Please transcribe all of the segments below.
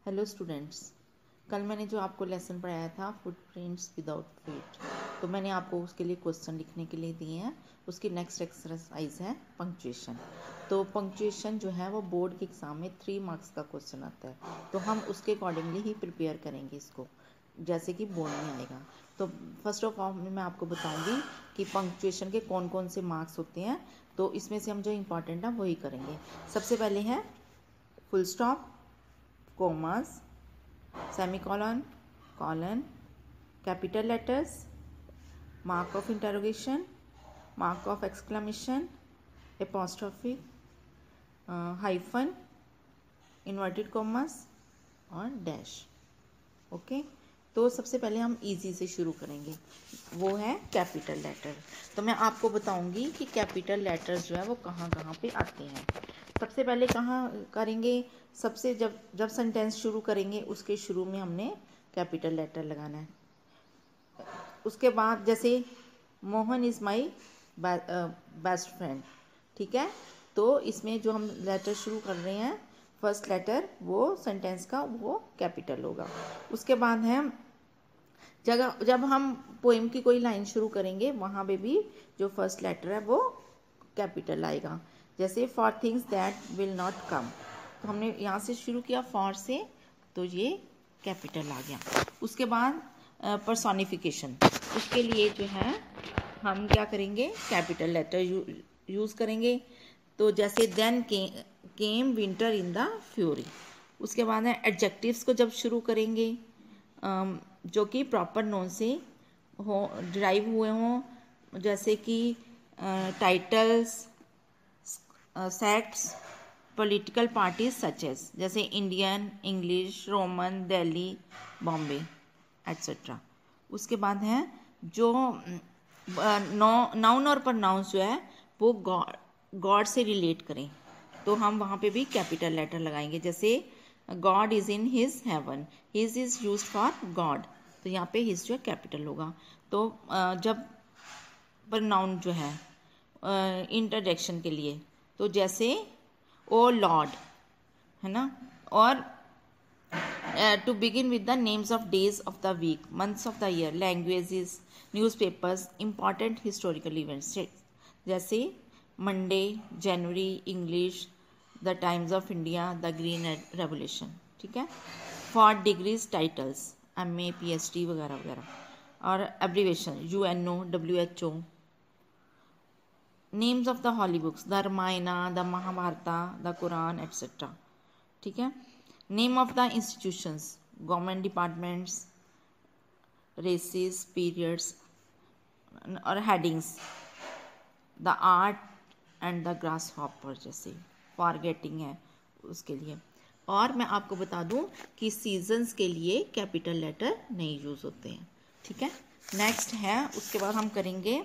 Hello students, कल मैंने जो आपको लेसन पढ़ाया था फुटप्रिंट्स विदाउट फीट, तो मैंने आपको उसके लिए क्वेश्चन लिखने के लिए दिए हैं। उसकी नेक्स्ट एक्सरसाइज है पंक्चुएशन। तो पंक्चुएशन जो है वो बोर्ड के एग्ज़ाम में 3 मार्क्स का क्वेश्चन आता है, तो हम उसके अकॉर्डिंगली ही प्रिपेयर करेंगे इसको, जैसे कि बोर्ड में आएगा। तो फर्स्ट ऑफ ऑल मैं आपको बताऊंगी कि पंक्चुएशन के कौन कौन से मार्क्स होते हैं। तो इसमें से हम जो इम्पॉर्टेंट है वही करेंगे। सबसे पहले है full stop, commas, semicolon, colon, capital letters, mark of interrogation, mark of exclamation, apostrophe, hyphen, inverted commas और डैश। ओके, तो सबसे पहले हम इजी से शुरू करेंगे, वो है कैपिटल लेटर। तो मैं आपको बताऊंगी कि कैपिटल लेटर्स जो है वो कहाँ कहाँ पे आते हैं। सबसे पहले कहाँ करेंगे, सबसे जब सेंटेंस शुरू करेंगे उसके शुरू में हमने कैपिटल लेटर लगाना है। उसके बाद जैसे Mohan is my best friend, ठीक है, तो इसमें जो हम लेटर शुरू कर रहे हैं फर्स्ट लेटर वो सेंटेंस का वो कैपिटल होगा। उसके बाद है जब हम पोएम की कोई लाइन शुरू करेंगे वहाँ पे भी जो फर्स्ट लेटर है वो कैपिटल आएगा। जैसे for things that will not come, तो हमने यहाँ से शुरू किया फॉर से, तो ये कैपिटल आ गया। उसके बाद पर्सोनिफिकेशन, उसके लिए जो है हम क्या करेंगे, कैपिटल लेटर यूज़ करेंगे। तो जैसे then came winter in the fury. उसके बाद है एडजेक्टिव्स को जब शुरू करेंगे जो कि प्रॉपर नोन से हो डिराइव हुए हों, जैसे कि titles, sects, political parties such as, जैसे Indian, English, Roman, Delhi, Bombay etcetera. उसके बाद है जो नाउन और प्रनाउंस जो है वो गॉड से रिलेट करें, तो हम वहाँ पे भी कैपिटल लेटर लगाएंगे। जैसे God is in his heaven, his is used for God, तो यहाँ पे हिज जो है कैपिटल होगा। तो जब प्रनाउन जो है इंटरजेक्शन के लिए, तो जैसे ओ लॉर्ड है ना, और to begin with the names of days of the week, months of the year, languages, newspapers, important historical events, जैसे Monday, January, English, the Times of India, the Green Revolution, ठीक है। For degrees titles, MA, PhD वगैरह वगैरह, और abbreviation UNO, WHO, names of the holy books, the Ramayana, the Mahabharata, the Quran etcetera, ठीक है। Name of the institutions, government departments, races, periods और headings, the art and the grasshopper, जैसे forgetting है उसके लिए। और मैं आपको बता दूं कि सीजन्स के लिए कैपिटल लेटर नहीं यूज़ होते हैं, ठीक है। नेक्स्ट है, उसके बाद हम करेंगे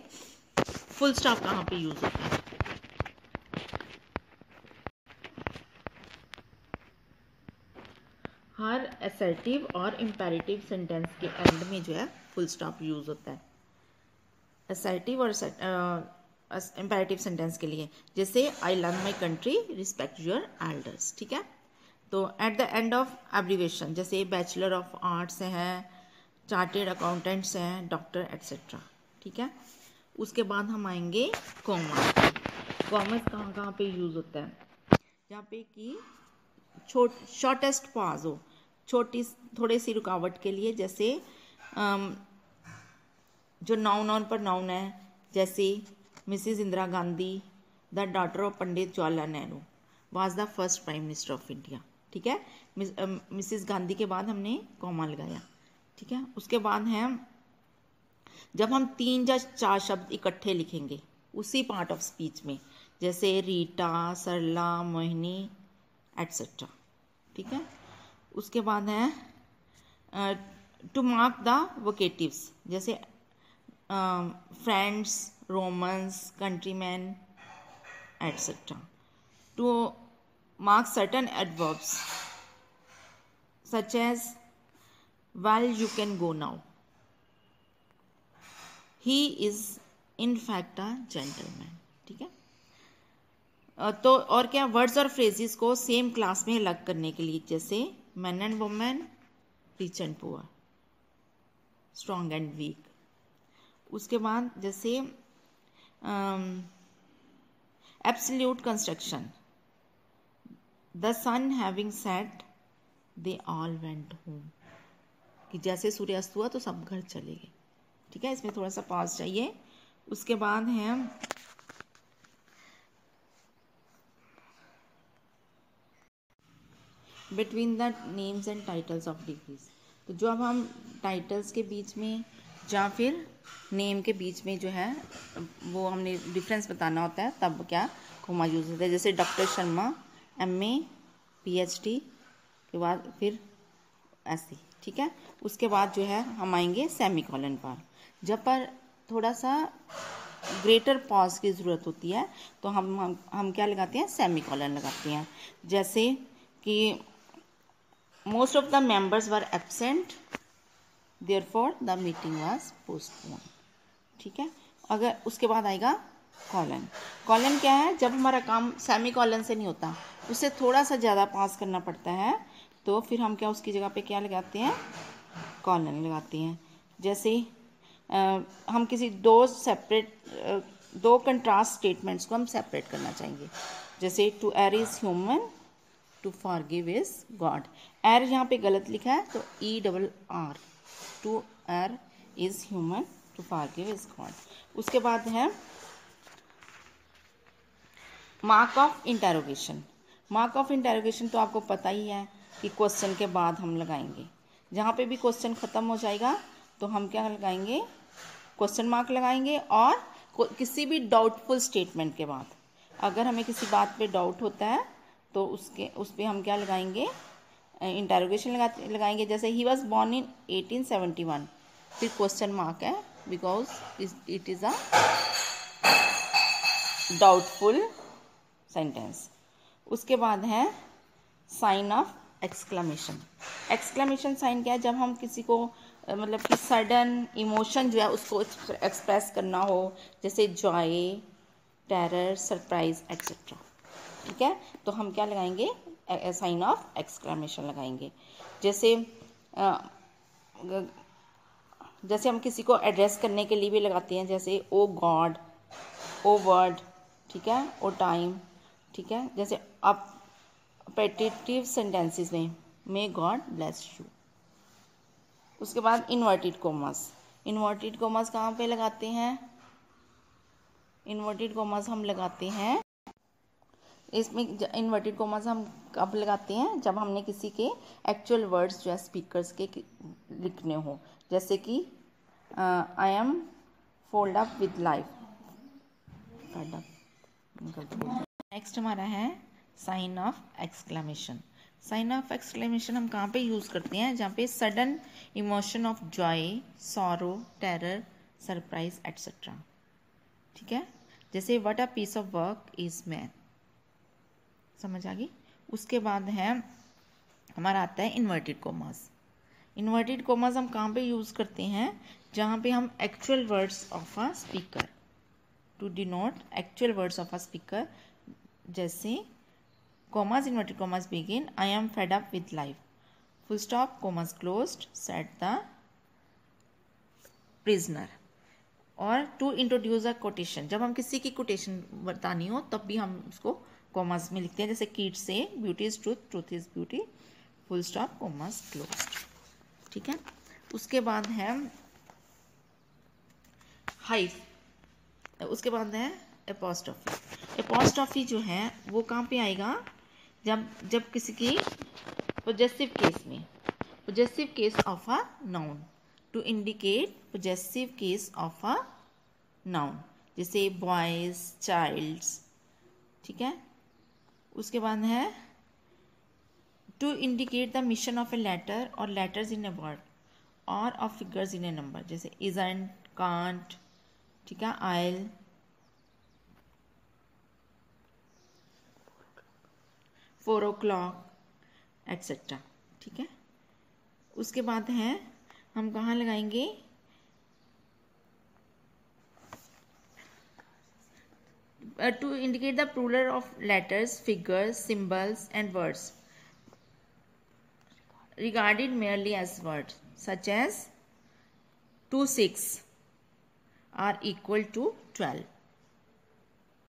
फुल स्टॉप कहाँ पे यूज़ होता है। हर असर्टिव और इम्पेरेटिव सेंटेंस के एंड में जो है फुल स्टॉप यूज़ होता है, असर्टिव और इम्पेरेटिव सेंटेंस के लिए। जैसे I love my country, respect your elders, ठीक है। तो at the end of abbreviation, जैसे बैचलर ऑफ आर्ट्स हैं, चार्टेड अकाउंटेंट्स हैं, डॉक्टर एट्सेट्रा, ठीक है। उसके बाद हम आएंगे कॉमर्स। कॉमर्स कहाँ कहाँ पे यूज़ होता है, जहाँ पे कि शॉर्टेस्ट पाज हो, थोड़ी सी रुकावट के लिए। जैसे जो नाउन पर नाउन है, जैसे Mrs Indira Gandhi, the daughter of Pandit Jawaharlal Nehru, was the first prime minister of India, ठीक है। मिसिज गांधी के बाद हमने कॉमा लगाया, ठीक है। उसके बाद है जब हम 3 या 4 शब्द इकट्ठे लिखेंगे उसी पार्ट ऑफ स्पीच में, जैसे रीटा, सरला, मोहिनी एट्सेट्रा, ठीक है। उसके बाद है टू मार्क द वोकेटिव्स, जैसे friends, Romans, countryman etcetera. To mark certain adverbs such as well you can go now, he is in fact a gentleman, ठीक है। तो और क्या, वर्ड्स और फ्रेजेस को सेम क्लास में अलग करने के लिए, जैसे man and women, rich and poor, strong and weak. उसके बाद जैसे absolute construction, the sun having set they all went home, कि जैसे सूर्यास्त हुआ तो सब घर चले गए। ठीक है, इसमें थोड़ा सा पॉज चाहिए। उसके बाद है between the names and titles of degrees. तो जो अब हम टाइटल्स के बीच में या फिर नेम के बीच में जो है वो हमने डिफरेंस बताना होता है, तब क्या कोमा यूज होता है। जैसे डॉक्टर शर्मा MA PhD के बाद फिर ऐसे। ठीक है, उसके बाद जो है हम आएंगे सेमीकोलन पर। जब पर थोड़ा सा ग्रेटर पॉज की ज़रूरत होती है तो हम क्या लगाते हैं, सेमीकोलन लगाते हैं। जैसे कि most of the members were absent, therefore the meeting was postpone. ठीक है, अगर उसके बाद आएगा कॉलन। कॉलन क्या है, जब हमारा काम सेमी कॉलन से नहीं होता, उससे थोड़ा सा ज़्यादा पास करना पड़ता है, तो फिर हम क्या उसकी जगह पे क्या लगाते हैं, कॉलन लगाते हैं। जैसे हम किसी दो कंट्रास्ट स्टेटमेंट्स को हम सेपरेट करना चाहेंगे। जैसे to err is human, to forgive is God. Err यहाँ पे गलत लिखा है तो ERR, to err is human, to forgive is God. उसके बाद है mark of interrogation. Mark of interrogation तो आपको पता ही है कि क्वेश्चन के बाद हम लगाएंगे। जहाँ पे भी क्वेश्चन ख़त्म हो जाएगा तो हम क्या लगाएंगे, क्वेश्चन मार्क लगाएंगे। और किसी भी डाउटफुल स्टेटमेंट के बाद अगर हमें किसी बात पे डाउट होता है तो उस पर हम क्या लगाएंगे, इंटेरोगेशन लगाएंगे। जैसे ही वॉज बॉर्न इन 1871, फिर क्वेश्चन मार्क है because it is a doubtful sentence. उसके बाद है sign of exclamation. Exclamation sign क्या है, जब हम किसी को मतलब कि सडन इमोशन जो है उसको एक्सप्रेस करना हो, जैसे जॉय, टेरर, सरप्राइज एक्सेट्रा। ठीक है, तो हम क्या लगाएंगे, साइन ऑफ एक्सक्लेमेशन लगाएंगे। जैसे हम किसी को एड्रेस करने के लिए भी लगाते हैं, जैसे ओ गॉड, ओ वर्ड, ठीक है, ओ टाइम। ठीक है, जैसे आप पेटिटिव सेंटेंसेस में मे गॉड ब्लेस यू। उसके बाद इन्वर्टेड कोमास। इन्वर्टेड कोमास कहाँ पे लगाते हैं, इन्वर्टेड कोमास हम लगाते हैं इसमें। इन्वर्टेड कोमास हम कब लगाते हैं, जब हमने किसी के एक्चुअल वर्ड्स जो है स्पीकर्स के लिखने हो। जैसे कि I am full of with life. Next हमारा है sign of exclamation. Sign of exclamation हम कहाँ पे यूज़ करते हैं, जहाँ पे sudden emotion of joy, sorrow, terror, surprise etcetera. ठीक है, जैसे what a piece of work is man. समझ आ गई। उसके बाद है हमारा आता है इन्वर्टेड कोमास। इन्वर्टेड कोमास हम कहाँ पे यूज़ करते हैं, जहाँ पे हम actual words of a speaker, to denote actual words of a speaker. जैसे commas, inverted commas begin, I am fed up with life, full stop, commas closed, said the prisoner। और to introduce a quotation, जब हम किसी की quotation बतानी हो तब भी हम उसको commas में लिखते हैं। जैसे Keats से beauty is truth, truth is beauty, full stop, commas closed। ठीक है, उसके बाद है हाइफ। उसके बाद है एपोस्ट्रोफी। एपोस्ट्रोफी जो है वो कहाँ पे आएगा, जब किसी की पोजेसिव केस में, possessive case of a noun, to indicate possessive case of a noun, जैसे बॉयज, चाइल्ड्स। ठीक है, उसके बाद है to indicate the omission of a letter और लेटर्स इन ए वर्ड और of figures in a number. जैसे इजंट, कांट, ठीक है, आइल, 4 o'clock एट्सेट्रा। ठीक है, उसके बाद है हम कहाँ लगाएंगे, to indicate the plural of letters, figures, symbols and words. regarded merely as words such as 2 6 are equal to 12.